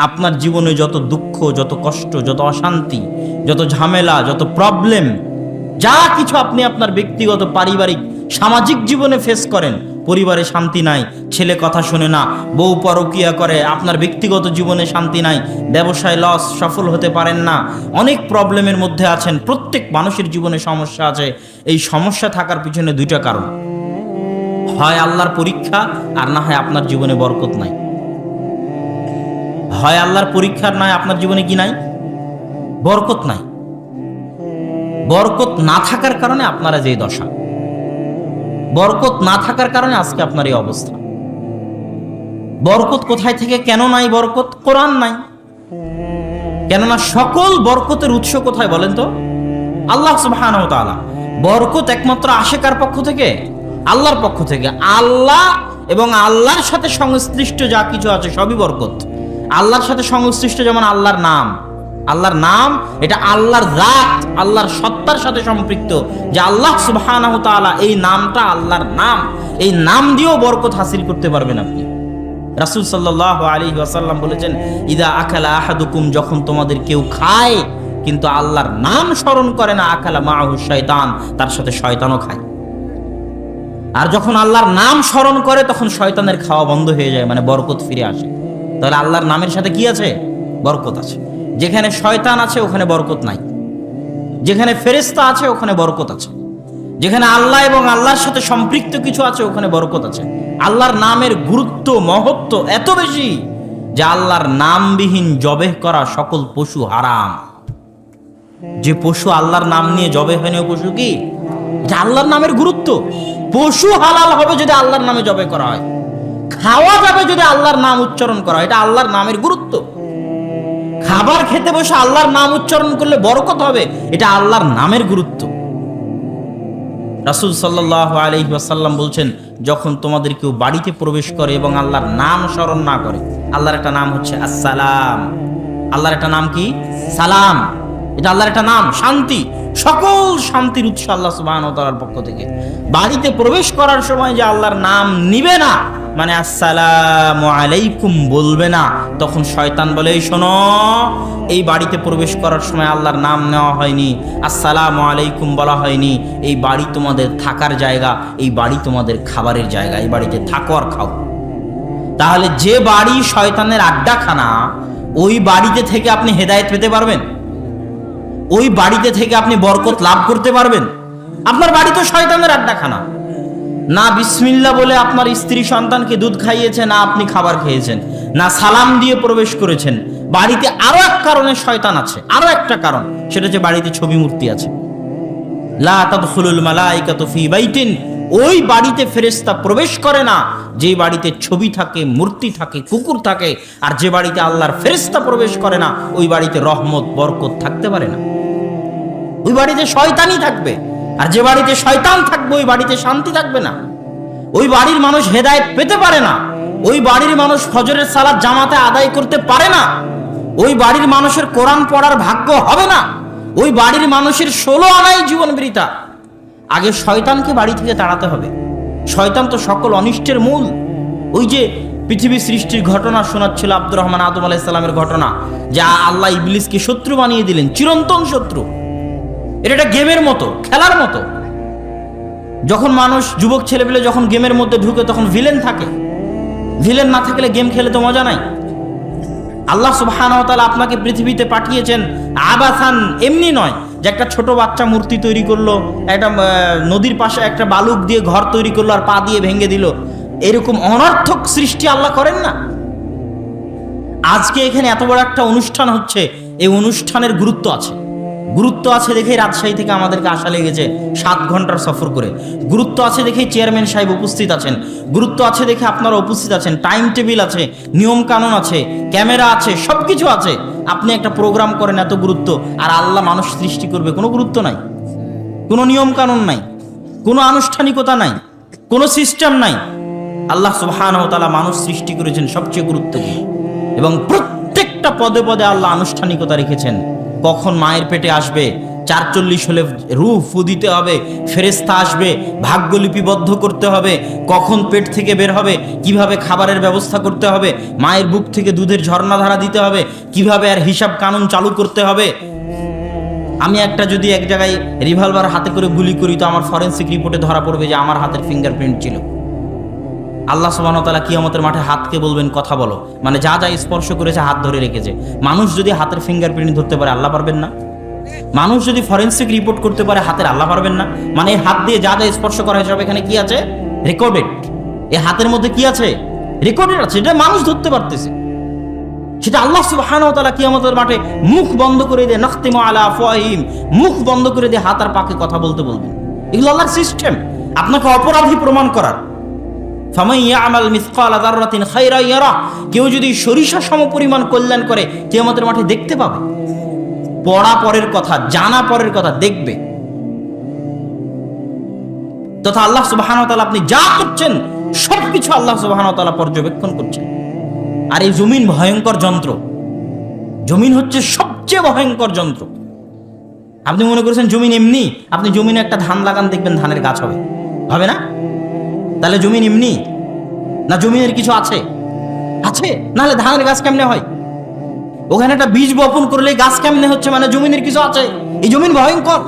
আপনার জীবনে যত দুঃখ, যত কষ্ট, যত অশান্তি, যত ঝামেলা, যত প্রবলেম, যা কিছু আপনি আপনার ব্যক্তিগত, পারিবারিক, সামাজিক জীবনে ফেস করেন, পরিবারে শান্তি নাই, ছেলে কথা শোনে না, বউ পরকীয়া করে, আপনার ব্যক্তিগত জীবনে শান্তি নাই, ব্যবসায় লস, সফল হতে পারেন না, অনেক প্রবলেমের মধ্যে আছেন। প্রত্যেক মানুষের জীবনে সমস্যা আছে। এই সমস্যা থাকার পিছনে দুইটা কারণ, হয় আল্লাহর পরীক্ষা, আর না হয় আপনার জীবনে বরকত নাই। হয় আল্লাহর পরীক্ষার, নয় আপনার জীবনে কি নাই, বরকত নাই। বরকত না থাকার কারণে আপনারা যে দশা, বরকত না থাকার কারণে আজকে আপনার এই অবস্থা। বরকত কোথায় থেকে, কেন নাই বরকত? কোরআন নাই। কেননা সকল বরকতের উৎস কোথায় বলেন তো? আল্লাহ সুবহানাহু ওয়া তাআলা। বরকত একমাত্র আসে কার পক্ষ থেকে? আল্লাহর পক্ষ থেকে। আল্লাহ এবং আল্লাহর সাথে সংশ্লিষ্ট যা কিছু আছে সবই বরকত। আল্লাহর সাথে সংশ্লিষ্ট যেমন আল্লাহর নাম, আল্লাহর নাম এটা আল্লাহর জাত, আল্লাহর সত্তার সাথে সম্পৃক্ত, যে আল্লাহ সুবহানাহু ওয়া তাআলা, এই নামটা আল্লাহর নাম, এই নাম দিয়েও বরকত হাসিল করতে পারবেন আপনি। রাসূল সাল্লাল্লাহু আলাইহি ওয়াসাল্লাম বলেছেন, ইদা আকালা আহাদুকুম, যখন তোমাদের কেউ খায় কিন্তু আল্লাহর নাম স্মরণ করে না, আকালা মাআহু শয়তান, তার সাথে শয়তানও খায়। আর যখন আল্লাহর নাম স্মরণ করে তখন শয়তানের খাওয়া বন্ধ হয়ে যায়, মানে বরকত ফিরে আসে। তাহলে আল্লাহর নামের সাথে কি আছে? বরকত আছে। যেখানে শয়তান আছে ওখানে বরকত নাই, যেখানে ফেরেশতা আছে ওখানে বরকত আছে, যেখানে আল্লাহ এবং আল্লাহর সাথে সম্পৃক্ত কিছু আছে ওখানে বরকত আছে। আল্লাহর নামের গুরুত্ব, মহত্ব এত বেশি যে আল্লাহর নামবিহীন জবেহ করা সকল পশু হারাম। যে পশু আল্লাহর নাম নিয়ে জবে হয়নি, ও পশু কি? এটা আল্লাহর নামের গুরুত্ব। পশু হালাল হবে যদি আল্লাহর নামে জবে করা হয়, খাওয়া যাবে যদি আল্লাহর নাম উচ্চারণ করা হয়, এটা আল্লাহর নামের গুরুত্ব। খাবার খেতে বসে আল্লাহর নাম উচ্চারণ করলে বরকত হবে, এটা আল্লাহর নামের গুরুত্ব। রাসূল সাল্লাল্লাহু আলাইহি ওয়াসাল্লাম বলছেন, যখন তোমাদের কেউ বাড়িতে প্রবেশ করে এবং আল্লাহর নাম স্মরণ না করে, আল্লাহর একটা নাম হচ্ছে আসসালাম। আল্লাহর একটা নাম কি? সালাম। এটা আল্লাহর একটা নাম, শান্তি। সকল শান্তির উৎস আল্লাহ সুবহানাহু ওয়া তাআলার পক্ষ থেকে। বাড়িতে প্রবেশ করার সময় যে আল্লাহর নাম নিবে না, মানে আসসালামু আলাইকুম বলবে না, তখন শয়তান বলে, এই শোনো, এই বাড়িতে প্রবেশ করার সময় আল্লাহর নাম নেওয়া হয়নি, আসসালামু আলাইকুম বলা হয়নি, এই বাড়ি তোমাদের থাকার জায়গা, এই বাড়ি তোমাদের খাবারের জায়গা, এই বাড়িতে থাকো আর খাও। তাহলে যে বাড়ি শয়তানের আড্ডাখানা, ওই বাড়িতে থেকে আপনি হেদায়েত পেতে পারবেন? ওই বাড়িতে থেকে আপনি বরকত লাভ করতে পারবেন? আপনার বাড়ি তো শয়তানের আড্ডাখানা। না বিসমিল্লাহ বলে আপনার স্ত্রী সন্তানকে দুধ খাইয়েছে, না আপনি খাবার খেয়েছেন, না সালাম দিয়ে প্রবেশ করেছেন। বাড়িতে আরো এক কারণে শয়তান আছে, আরো একটা কারণ, সেটা হচ্ছে বাড়িতে ছবি মূর্তি আছে। লা তাদখুলুল মালাইকাতু ফি বাইতিন, ওই বাড়িতে ফেরেশতা প্রবেশ করে না যে বাড়িতে ছবি থাকে, মূর্তি থাকে, কুকুর থাকে। আর যে বাড়িতে আল্লাহর ফেরেশতা প্রবেশ করে না, ওই বাড়িতে রহমত, বরকত থাকতে পারে না। ওই বাড়িতে শয়তানই থাকবে। আর যে বাড়িতে শয়তান থাকবে ওই বাড়িতে শান্তি থাকবে না। ওই বাড়ির মানুষ হেদায়েত পেতে পারে না। ওই বাড়ির মানুষ ফজরের সালাত জামাতে আদায় করতে পারে না। ওই বাড়ির মানুষের কোরআন পড়ার ভাগ্য হবে না। ওই বাড়ির মানুষের 16 আনাই জীবন বৃথা। আগে শয়তানকে বাড়ি থেকে তাড়াতে হবে। শয়তান তো সকল অনিষ্টের মূল। ওই যে পৃথিবী সৃষ্টির ঘটনা শোনাচ্ছিল আব্দুর রহমান আদম আলাইহিস সালামের ঘটনা, যা আল্লাহ ইবলিসকে শত্রু বানিয়ে দিলেন, চিরন্তন শত্রু। এটা একটা গেমের মতো, খেলার মতো। যখন মানুষ, যুবক ছেলেপেলে যখন গেমের মধ্যে ঢুকে তখন ভিলেন থাকে। ভিলেন না থাকলে গেম খেলে তো মজা নাই। আল্লাহ সুবহানাহু ওয়া তাআলা আপনাকে পৃথিবীতে পাঠিয়েছেন আবাসান, এমনি নয় যে একটা ছোট বাচ্চা মূর্তি তৈরি করলো, একটা নদীর পাশে একটা বালুক দিয়ে ঘর তৈরি করলো আর পা দিয়ে ভেঙে দিল। এরকম অনর্থক সৃষ্টি আল্লাহ করেন না। আজকে এখানে এত বড় একটা অনুষ্ঠান হচ্ছে, এই অনুষ্ঠানের গুরুত্ব আছে। গুরুত্ব আছে দেখে রাজশাহী থেকে আমাদেরকে আসা লেগেছে 7 ঘন্টার সফর করে। গুরুত্ব আছে দেখে চেয়ারম্যান সাহেব উপস্থিত আছেন। গুরুত্ব আছে দেখে আপনারা উপস্থিত আছেন। টাইম টেবিল আছে, নিয়ম কানুন আছে, ক্যামেরা আছে, সবকিছু আছে। আপনি একটা প্রোগ্রাম করেন, এত গুরুত্ব। আর আল্লাহ মানুষ সৃষ্টি করবে, কোনো গুরুত্ব নাই, কোনো নিয়ম কানুন নাই, কোনো আনুষ্ঠানিকতা নাই, কোনো সিস্টেম নাই। আল্লাহ সুবহানাহু ওয়া তাআলা মানুষ সৃষ্টি করেছেন সবচেয়ে গুরুত্বপূর্ণ, এবং প্রত্যেকটা পদে পদে আল্লাহ আনুষ্ঠানিকতা রেখেছেন। কখন মায়ের পেটে আসবে, 4:40 হলে রূহ ফু দিতে হবে, ফেরেশতা আসবে, ভাগ্য লিপিবদ্ধ করতে হবে, কখন পেট থেকে বের হবে, কিভাবে খাবারের ব্যবস্থা করতে হবে, মায়ের বুক থেকে দুধের ঝর্ণাধারা দিতে হবে, কিভাবে আর হিসাব কানুন চালু করতে হবে। আমি একটা যদি এক জায়গায় রিভলভার হাতে করে গুলি করি তো আমার ফরেনসিক রিপোর্টে ধরা পড়বে যে আমার হাতের ফিঙ্গারপ্রিন্ট ছিল। আল্লাহ সুবহানাহু ওয়া তাআলা কিয়ামতের মাঠে হাতকে বলবেন কথা বলো, মানে যা যা স্পর্শ করেছে হাত ধরে রেখেছে। মানুষ যদি হাতের ফিঙ্গারপ্রিন্ট ধরতে পারে আল্লাহ পারবেন না? মানুষ যদি ফরেনসিক রিপোর্ট করতে পারে হাতের, আল্লাহ পারবেন না? মানে এই হাত দিয়ে যা যা স্পর্শ করা হয়েছে সব এখানে কি আছে? রেকর্ডেড। এই হাতের মধ্যে কি আছে? রেকর্ডেড আছে। এটা মানুষ ধরতে পারতেছে, সেটা আল্লাহ সুবহানাহু ওয়া তাআলা কিয়ামতের মাঠে মুখ বন্ধ করে দিয়ে নাখতিমু আলা আফওয়াহিম, মুখ বন্ধ করে দিয়ে হাত আর পাকে কথা বলতে বলবেন। এগুলো আল্লাহর সিস্টেম আপনাকে অপরাধী প্রমাণ করার। ফামান ইয়ামাল মিসকালা যাররাতিন খায়রান ইয়ারা, কেউ যদি সরিষা সমপরিমাণ কল্যাণ করে কিয়ামতের মাঠে দেখতে পাবে। পড়া পরের কথা, জানা পরের কথা, দেখবে। তথা আল্লাহ সুবহানাহু ওয়া তাআলা আপনি যা করছেন সবকিছু আল্লাহ সুবহানাহু ওয়া তাআলা পর্যবেক্ষণ করছেন। আর এই জমিন ভয়ঙ্কর যন্ত্র, জমিন হচ্ছে সবচেয়ে ভয়ঙ্কর যন্ত্র। আপনি মনে করছেন জমিন এমনি, আপনি জমিনে একটা ধান লাগান, দেখবেন ধানের গাছ হবে, হবে না? তাহলে জমিন এমনি না? জমিনের কিছু আছে? আছে, নাহলে ধানের গাছ কেমনে হয়? ওখানে একটা বীজ বপন করলে গাছ কেমনে হচ্ছে, মানে জমিনের কিছু আছে। এই জমিন ভয়ঙ্কর।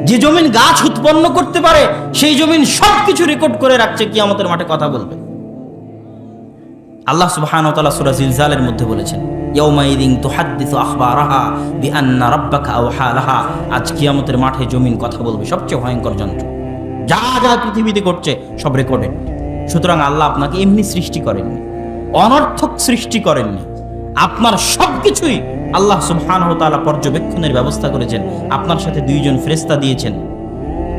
যে জমিন গাছ উৎপন্ন করতে পারে সেই জমিন সবকিছু রেকর্ড করে রাখছে, কিয়ামতের মাঠে কথা বলবে। আল্লাহ সুবহানাহু ওয়া তাআলা সূরা জিলজালের মধ্যে বলেছেন, ইয়াউমাইযিন তুহাদ্দিসু আখবারাহা বিআন্না রাব্বাকা আওহা লাহা। আজ কিয়ামতের মাঠে জমিন কথা বলবে, সবচেয়ে ভয়ঙ্কর যন্ত্র। যা যা পৃথিবীতে করছে সব রেকর্ডেড। সুতরাং আল্লাহ আপনাকে এমনি সৃষ্টি করেননি, অনর্থক সৃষ্টি করেননি। আপনার সবকিছুই আল্লাহ সুবহানাহু ওয়া তাআলা পর্যবেক্ষণের ব্যবস্থা করেছেন। আপনার সাথে দুইজন ফেরেশতা দিয়েছেন,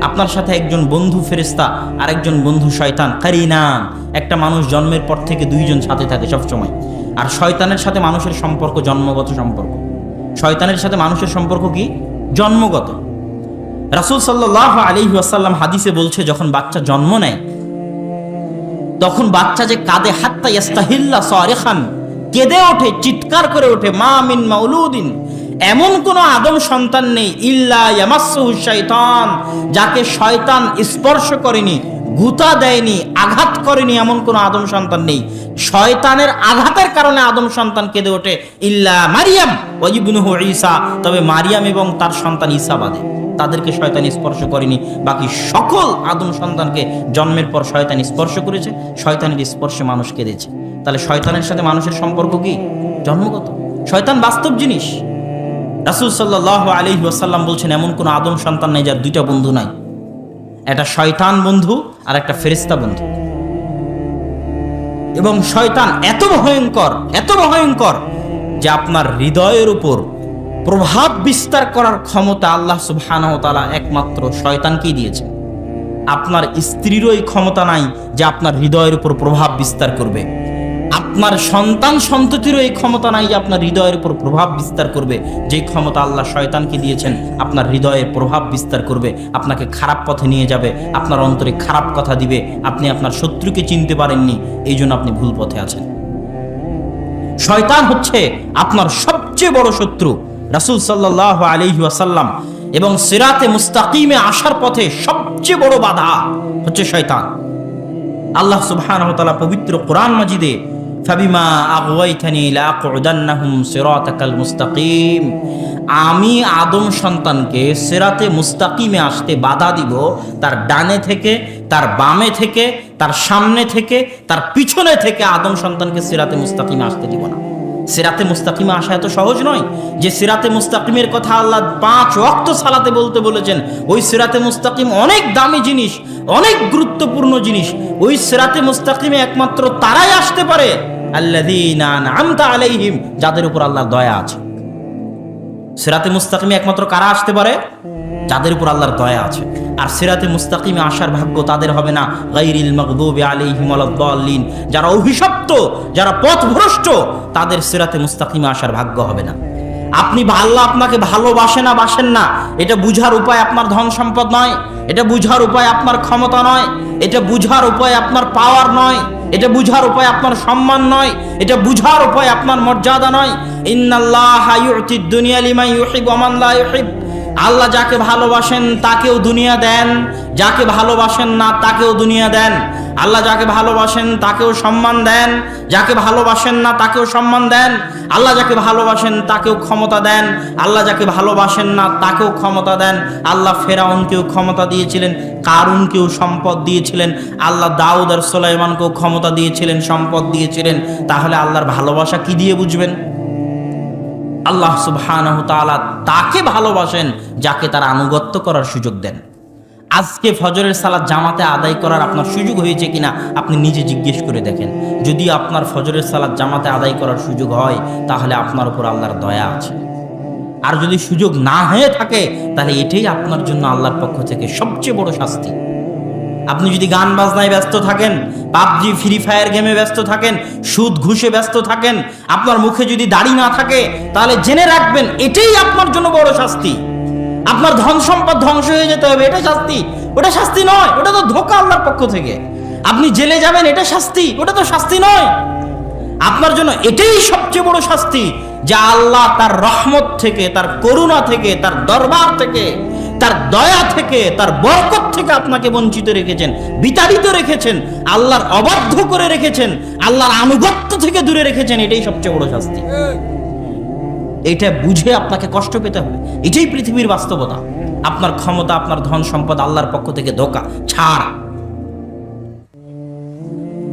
আপনার সাথে একজন বন্ধু ফেরেশতা আর একজন বন্ধু শয়তান, কারিনান। একটা মানুষ জন্মের পর থেকে দুইজন সাথে থাকে সব সময়। আর শয়তানের সাথে মানুষের সম্পর্ক জন্মগত সম্পর্ক। শয়তানের সাথে মানুষের সম্পর্ক কি? জন্মগত। রাসূল সাল্লাল্লাহু আলাইহি ওয়াসাল্লাম হাদিসে বলছে, যখন বাচ্চা জন্ম নেয় তখন বাচ্চা যে কাঁদে, হাত্তা ইয়াস্তাহিল্লা সারিখান, কেঁদে ওঠে, চিৎকার করে ওঠে, মা মিন মাউলুদিন, এমন কোন আদম সন্তান নেই ইল্লা ইয়ামাসসুহু শাইতান, যাকে শয়তান স্পর্শ করেনি, গুতা দেয়নি, আঘাত করেনি, এমন কোন আদম সন্তান নেই। শয়তানের আঘাতের কারণে আদম সন্তান কেঁদে ওঠে, ইল্লা মারিয়াম ওয়া ইবনুহু ঈসা, তবে মারিয়াম এবং তার সন্তান ঈসা বাদে, তাদেরকে শয়তান স্পর্শ করেনি। বাকি সকল আদম সন্তানকে জন্মের পর শয়তান স্পর্শ করেছে, শয়তানের স্পর্শে মানুষ কেঁদেছে। তাহলে শয়তানের সাথে মানুষের সম্পর্ক কি? জন্মগত। শয়তান বাস্তব জিনিস। রাসূল সাল্লাল্লাহু আলাইহি ওয়াসাল্লাম বলছেন, এমন কোন আদম সন্তান নেই যার দুইটা বন্ধু নাই, একটা শয়তান বন্ধু আর একটা ফেরেশতা বন্ধু। এবং শয়তান এত ভয়ঙ্কর যে আপনার হৃদয়ের উপর প্রভাব বিস্তার করার ক্ষমতা আল্লাহ সুবহানাহু ওয়া তাআলা একমাত্র শয়তানকেই দিয়েছেন। আপনার স্ত্রীরও এই ক্ষমতা নাই যে আপনার হৃদয়ের উপর প্রভাব বিস্তার করবে। আপনার সন্তান সন্ততিরও এই ক্ষমতা নাই যে আপনার হৃদয়ের উপর প্রভাব বিস্তার করবে। যে ক্ষমতা আল্লাহ শয়তানকে দিয়েছেন, আপনার হৃদয়ের প্রভাব বিস্তার করবে, আপনাকে খারাপ পথে নিয়ে যাবে, আপনার অন্তরে খারাপ কথা দিবে। আপনি আপনার শত্রুকে চিনতে পারেননি, এই জন্য আপনি ভুল পথে আছেন। শয়তান হচ্ছে আপনার সবচেয়ে বড় শত্রু। রাসূল সাল্লাল্লাহু আলাইহি ওয়াসাল্লাম এবং সিরাতে মুস্তাকিমে আসার পথে সবচেয়ে বড় বাধা হচ্ছে শয়তান। আল্লাহ সুবহানাহু ওয়া তাআলা পবিত্র কোরআন মাজিদে ফাবিমা আগওয়াইতানি লাআকুদান্নাহুম সিরাতাকাল মুস্তাকিম, আমি আদম সন্তানকে সিরাতে মুস্তাকিমে আসতে বাধা দিব, তার ডানে থেকে, তার বামে থেকে, তার সামনে থেকে, তার পিছনে থেকে আদম সন্তানকে সিরাতে মুস্তাকিমে আসতে দিব না। সিরাতে মুস্তাকিমে আসা এত সহজ নয়। যে সিরাতে মুস্তাকিমের কথা আল্লাহ 5 ওয়াক্ত সালাতে বলতে বলেছেন, ওই সিরাতে মুস্তাকিম অনেক দামি জিনিস, অনেক গুরুত্বপূর্ণ জিনিস। ওই সিরাতে মুস্তাকিমে একমাত্র তারাই আসতে পারে আল্লাযীনা আন'আমতা আলাইহিম, যাদের উপর আল্লাহর দয়া আছে। সিরাতে মুস্তাকিমে একমাত্র কারা আসতে পারে? যাদের উপর আল্লাহর দয়া আছে। আর সিরাতে মুস্তাকিমে আসার ভাগ্য তাদের হবে না গায়রিল মাগদুবি আলাইহিম ওয়ালাদ-দাল্লিন, যারা অভিশপ্ত, যারা পথভ্রষ্ট, তাদের সিরাতে মুস্তাকিমে আসার ভাগ্য হবে না। আপনি আল্লাহ আপনাকে ভালোবাসে না বাসেন না, এটা বুঝার উপায় আপনার ধন সম্পদ নয়, এটা বুঝার উপায় আপনার ক্ষমতা নয়, এটা বুঝার উপায় আপনার পাওয়ার নয়, এটা বুঝার উপায় আপনার সম্মান নয়, এটা বুঝার উপায় আপনার মর্যাদা নয়। ইন্নাল্লাহা ইউতিদ দুনিয়া লিমান ইউহিব ওয়া মান লা ইউহিব, আল্লাহ যাকে ভালোবাসেন তাকেও দুনিয়া দেন, যাকে ভালোবাসেন না তাকেও দুনিয়া দেন। আল্লাহ যাকে ভালোবাসেন তাকেও সম্মান দেন, যাকে ভালোবাসেন না তাকেও সম্মান দেন। আল্লাহ যাকে ভালোবাসেন তাকেও ক্ষমতা দেন, আল্লাহ যাকে ভালোবাসেন না তাকেও ক্ষমতা দেন। আল্লাহ ফেরাউনকেও ক্ষমতা দিয়েছিলেন, কারুনকেও সম্পদ দিয়েছিলেন। আল্লাহ দাউদ আর সুলাইমানকেও ক্ষমতা দিয়েছিলেন, সম্পদ দিয়েছিলেন। তাহলে আল্লাহর ভালোবাসা কি দিয়ে বুঝবেন? আল্লাহ সুবহানাহু তাআলা তাকে ভালোবাসেন যাকে তার আনুগত্য করার সুযোগ দেন। আজকে ফজরের সালাত জামাতে আদায় করার আপনার সুযোগ হয়েছে কিনা আপনি নিজে জিজ্ঞেস করে দেখেন। যদি আপনার ফজরের সালাত জামাতে আদায় করার সুযোগ হয় তাহলে আপনার উপর আল্লাহর দয়া আছে। আর যদি সুযোগ না হয়ে থাকে তাহলে এটাই আপনার জন্য আল্লাহর পক্ষ থেকে সবচেয়ে বড় শাস্তি। আপনি যদি গান বাজনায় ব্যস্ত থাকেন, পাবজি ফ্রি ফায়ার গেমে ব্যস্ত থাকেন, সুদ ঘুষে ব্যস্ত থাকেন, আপনার মুখে যদি দাড়ি না থাকে তাহলে জেনে রাখবেন এটাই আপনার জন্য বড় শাস্তি। আপনার ধন সম্পদ ধ্বংস হয়ে যেতে হবে, এটা শাস্তি? ওটা শাস্তি নয়, ওটা তো ধোঁকা আল্লাহর পক্ষ থেকে। আপনি জেলে যাবেন, এটা শাস্তি? ওটা তো শাস্তি নয়। আপনার জন্য এটাই সবচেয়ে বড় শাস্তি যে আল্লাহ তার রহমত থেকে, তার করুণা থেকে, তার দরবার থেকে, তার দয়া থেকে, তার বরকত থেকে আপনাকে বঞ্চিত রেখেছেন, বিতাড়িত রেখেছেন, আল্লাহর অবাধ্য করে রেখেছেন, আল্লাহর আনুগত্য থেকে দূরে রেখেছেন। এটাই সবচেয়ে বড় শাস্তি। এটা বুঝে আপনাকে কষ্ট পেতে হবে। এটাই পৃথিবীর বাস্তবতা। আপনার ক্ষমতা, আপনার ধন সম্পদ আল্লাহর পক্ষ থেকে ধোঁকা, ছাড়।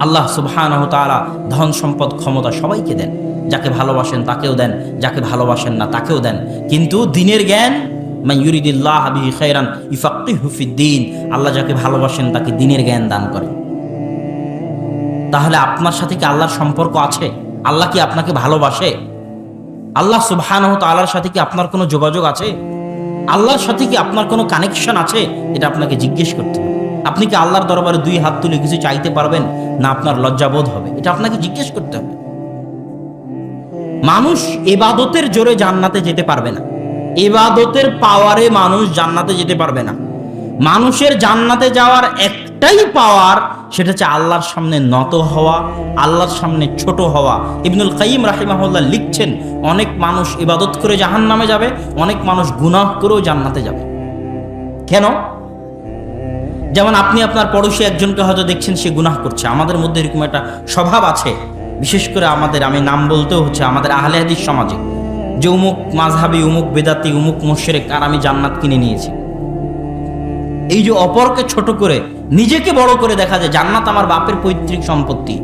আল্লাহ সুবহানাহু তাআলা ধন সম্পদ ক্ষমতা সবাইকে দেন, যাকে ভালোবাসেন তাকেও দেন, যাকে ভালোবাসেন না তাকেও দেন। কিন্তু দ্বীনের জ্ঞান, মান ইউরিদিল্লাহু বিহি খায়রান ইউফাক্কিহু ফিদ্দীন, আল্লাহ যাকে ভালোবাসেন তাকে দ্বীনের জ্ঞান দান করেন। তাহলে আপনার সাথে কি আল্লাহর সম্পর্ক আছে? আল্লাহ কি আপনাকে ভালোবাসে? আল্লাহ সুবহানাহু তাআলার সাথে কি আপনার কোনো যোগাযোগ আছে? আল্লাহর সাথে কি আপনার কোনো কানেকশন আছে? এটা আপনাকে জিজ্ঞেস করতে হবে। আপনি কি আল্লাহর দরবারে দুই হাত তুলে কিছু চাইতে পারবেন, না আপনার লজ্জাবোধ হবে? এটা আপনাকে জিজ্ঞেস করতে হবে। মানুষ ইবাদতের জোরে জান্নাতে যেতে পারবে না, ইবাদতের পাওয়ারে মানুষ জান্নাতে যেতে পারবে না। মানুষের জান্নাতে যাওয়ার একটাই পাওয়ার, সেটা হচ্ছে আল্লাহর সামনে নত হওয়া, আল্লাহর সামনে ছোট হওয়া। ইবনুল কাইয়িম রাহিমাহুল্লাহ লিখছেন, অনেক মানুষ ইবাদত করে জাহান্নামে যাবে, অনেক মানুষ গুনাহ করেও জান্নাতে যাবে। কেন? যেমন আপনি আপনার পড়োশী একজনকে হয়তো দেখছেন সে গুনাহ করছে। আমাদের মধ্যে এরকম একটা স্বভাব আছে, বিশেষ করে আমাদের, আমি নাম বলতেও হচ্ছে, আমাদের আহলে হাদিস সমাজে, যে উমুক মাযহাবী, উমুক বেদাতি, উমুক মুশরিক, আর আমি জান্নাত কিনে নিয়েছি। এই যে অপরকে ছোট করে নিজেকে বড় করে দেখা যায়, জান্নাত আমার বাপের পৈতৃক সম্পত্তি,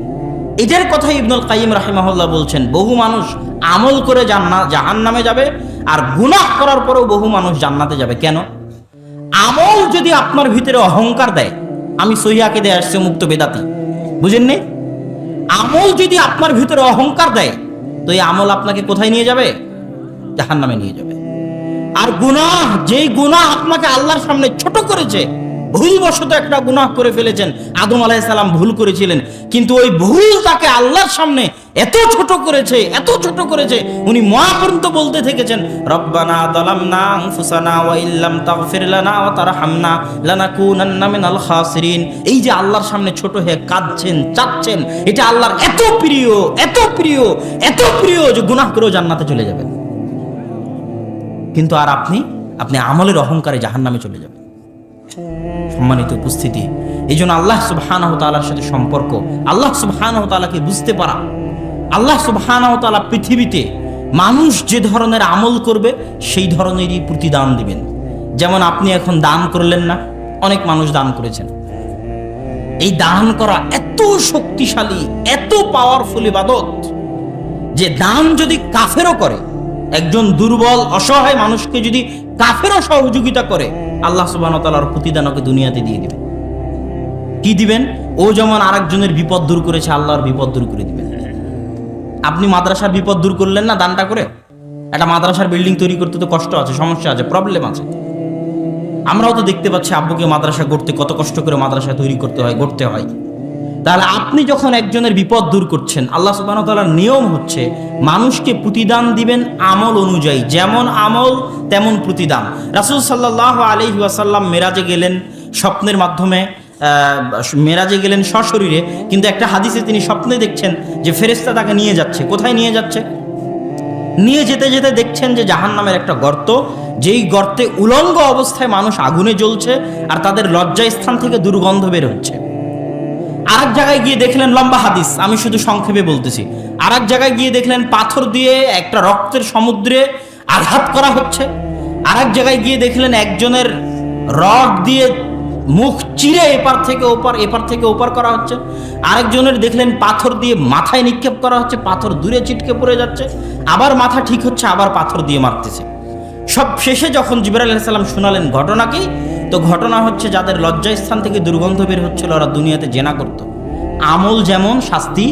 এটার কথাই ইবনুল কাইয়িম রাহিমাহুল্লাহ বলছেন। বহু মানুষ আমল করে জাহান্নামে যাবে, আর গুনাহ করার পরেও বহু মানুষ জান্নাতে যাবে। কেন? আমল যদি আপনার ভিতরে অহংকার দেয়, আমি সহিহ আকীদায় আসছে মুক্ত বেদাতি, বুঝেননি? আমল যদি আপনার ভিতরে অহংকার দেয়, তো এই আমল আপনাকে কোথায় নিয়ে যাবে? জাহান্নামে নিয়ে যাবে। আর গুনাহ, যেই গুনাহ আপনাকে আল্লাহর সামনে ছোট করেছে, ভুলবশত একটা গুনাহ করে ফেলেছেন, আদম আলাইহিস সালাম ভুল করেছিলেন, কিন্তু ওই ভুল তাকে আল্লাহর সামনে এত ছোট করেছে, এত ছোট করেছে, উনি মহাপর্যন্ত বলতে থেকেছেন, রব্বানা যালামনা আনফুসানা ওয়া ইল্লাম তাগফির লানা ওয়া তারহামনা লানাকুনান্না মিনাল খাসিরিন। এই যে আল্লাহর সামনে ছোট হয়ে কাঁদছেন, চাচ্ছেন, এটা আল্লাহর এত প্রিয়, এত প্রিয়, এত প্রিয় যে গুনাহ করেও জান্নাতে চলে যাবেন। কিন্তু আর আপনি আমলের অহংকারে জাহান্নামে চলে যাবেন। সম্মানিত উপস্থিতি, এই জন্য আল্লাহ সুবহানাহু তাআলার সাথে সম্পর্ক, আল্লাহ সুবহানাহু তাআলাকে বুঝতে পারা। আল্লাহ সুবহানাহু তাআলা পৃথিবীতে মানুষ যে ধরনের আমল করবে সেই ধরনেরই প্রতিদান দিবেন। যেমন আপনি এখন দান করলেন না, অনেক মানুষ দান করেছেন। এই দান করা এত শক্তিশালী, এত পাওয়ারফুল ইবাদত যে দান যদি কাফেরও করে, একজন দুর্বল অসহায় মানুষকে যদি কাফেরও সহযোগিতা করে, আল্লাহ সুবহানাহু ওয়া তাআলার প্রতিদান ওকে দুনিয়াতে দিয়ে দিবেন। কি দিবেন? ও যেমন আরেকজনের বিপদ দূর করেছে, আল্লাহর বিপদ দূর করে দিবেন। আপনি মাদ্রাসার বিপদ দূর করলেন না দানটা করে? একটা মাদ্রাসার বিল্ডিং তৈরি করতে তো কষ্ট আছে, সমস্যা আছে, প্রবলেম আছে। আমরাও তো দেখতে পাচ্ছি আব্বুকে মাদ্রাসা গড়তে কত কষ্ট করে মাদ্রাসা তৈরি করতে হয়, গড়তে হয়। তাহলে আপনি যখন একজনের বিপদ দূর করছেন, আল্লাহ সুবহানাহু ওয়া তাআলার নিয়ম হচ্ছে মানুষকে প্রতিদান দিবেন আমল অনুযায়ী, যেমন আমল তেমন প্রতিদান। রাসূল সাল্লাল্লাহু আলাইহি ওয়াসাল্লাম মেরাজে গেলেন স্বপ্নের মাধ্যমে, মেরাজে গেলেন সশরীরে, কিন্তু একটা হাদিসে তিনি স্বপ্নে দেখছেন যে ফেরেশতা তাকে নিয়ে যাচ্ছে। কোথায় নিয়ে যাচ্ছে? নিয়ে যেতে যেতে দেখছেন যে জাহান্নামের একটা গর্ত, যেই গর্তে উলঙ্গ অবস্থায় মানুষ আগুনে জ্বলছে আর তাদের লজ্জাস্থান থেকে দুর্গন্ধ বের হচ্ছে। আরেক জায়গায় গিয়ে দেখলেন, লম্বা হাদিস আমি শুধু সংক্ষেপে বলতেছি, আরেক জায়গায় গিয়ে দেখলেন পাথর দিয়ে একটা রক্তের সমুদ্রে আঘাত করা হচ্ছে। আরেক জায়গায় গিয়ে দেখলেন একজনের রড দিয়ে মুখ চিরে এপার থেকে ওপার করা হচ্ছে। আরেকজনের দেখলেন পাথর দিয়ে মাথায় নিক্ষেপ করা হচ্ছে, পাথর দূরে ছিটকে পড়ে যাচ্ছে, আবার মাথা ঠিক হচ্ছে, আবার পাথর দিয়ে মারতেছে। সব শেষে যখন জিবরাইল আলাইহিস সালাম শোনালেন ঘটনা কি, তো ঘটনা হচ্ছে যাদের লজ্জাস্থান থেকে দুর্গন্ধ বের হচ্ছিল ওরা দুনিয়াতে জেনা করত। আমল যেমন শাস্তি